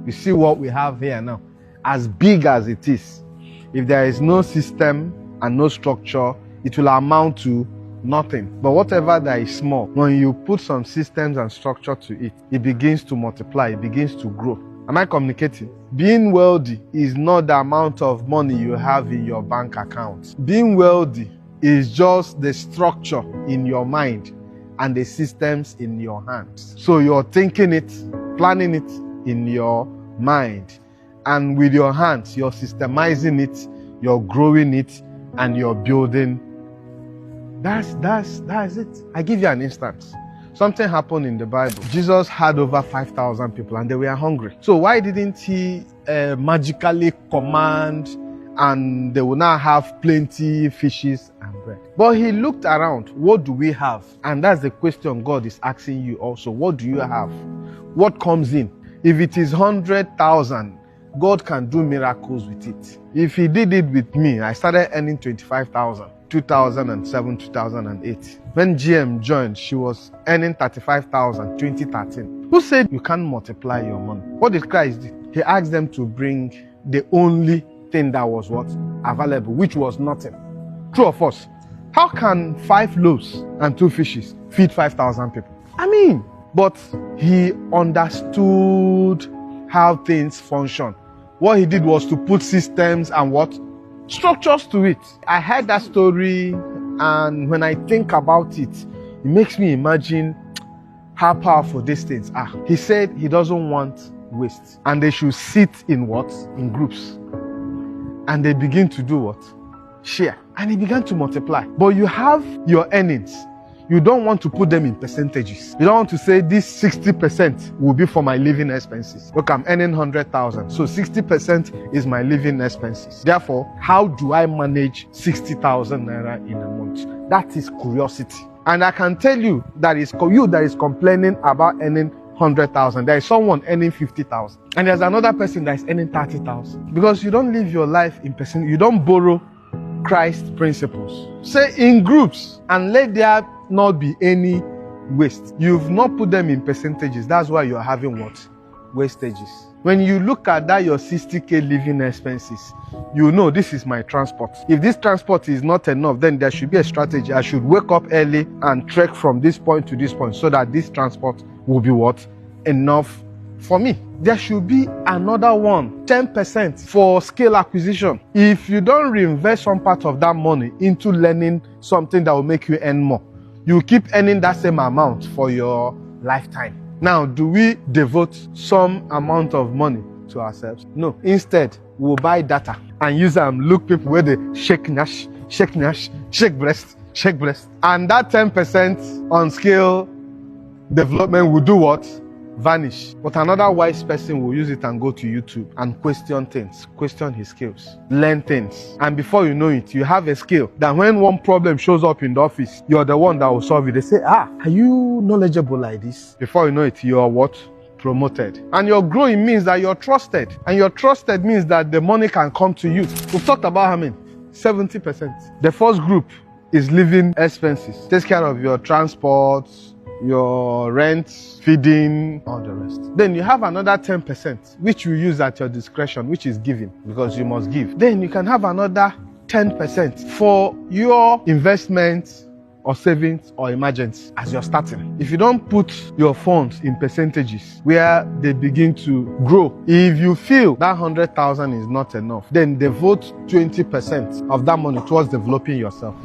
You see what we have here now. As big as it is, if there is no system and no structure, it will amount to nothing. But whatever that is small, when you put some systems and structure to it, it begins to multiply, it begins to grow. Am I communicating? Being wealthy is not the amount of money you have in your bank account. Being wealthy is just the structure in your mind and the systems in your hands. So you're thinking it, planning it in your mind, and with your hands, you're systemizing it, you're growing it, and you're building. That's it. I give you an instance. Something happened in the Bible. Jesus had over 5,000 people and they were hungry. So why didn't he magically command and they will now have plenty fishes and bread? But he looked around. What do we have? And that's the question God is asking you also. What do you have? What comes in? If it is 100,000, God can do miracles with it. If he did it with me, I started earning 25,000. 2007, 2008. When GM joined, she was earning 35,000, 2013. Who said you can't multiply your money? What did Christ do? He asked them to bring the only thing that was what? Available, which was nothing. True or false? How can 5 loaves and 2 fishes feed 5,000 people? But he understood how things function. What he did was to put systems and what? Structures to it. I heard that story, and when I think about it, it makes me imagine how powerful these things are. He said he doesn't want waste, and they should sit in what? In groups. And they begin to do what? Share. And it began to multiply. But you have your earnings. You don't want to put them in percentages. You don't want to say this 60% will be for my living expenses. Look, I'm earning 100,000. So 60% is my living expenses. Therefore, how do I manage 60,000 naira in a month? That is curiosity. And I can tell you that is you that is complaining about earning 100,000. There is someone earning 50,000. And there's another person that is earning 30,000. Because you don't live your life in percent. You don't borrow Christ principles. Say in groups and let there not be any waste. You've not put them in percentages. That's why you're having what? Wastages. When you look at that, your 60K living expenses, you know this is my transport. If this transport is not enough, then there should be a strategy. I should wake up early and trek from this point to this point so that this transport will be what? Enough for me. There should be another one, 10% for scale acquisition. If you don't reinvest some part of that money into learning something that will make you earn more, you keep earning that same amount for your lifetime. Now, do we devote some amount of money to ourselves? No. Instead, we'll buy data and use them. Look people where they shake nash, shake breast. And that 10% on scale development will do what? Vanish. But another wise person will use it and go to YouTube and question things, question his skills, learn things. And before you know it, you have a skill that when one problem shows up in the office, you're the one that will solve it. They say, are you knowledgeable like this? Before you know it, you are what? Promoted. And your growing means that you're trusted. And you're trusted means that the money can come to you. We've talked about how many? 70%. The first group is living expenses. Takes care of your transport, your rent, feeding, all the rest. Then you have another 10%, which you use at your discretion, which is giving, because you must give. Then you can have another 10% for your investments or savings or emergency as you're starting. If you don't put your funds in percentages where they begin to grow, if you feel that 100,000 is not enough, then devote 20% of that money towards developing yourself.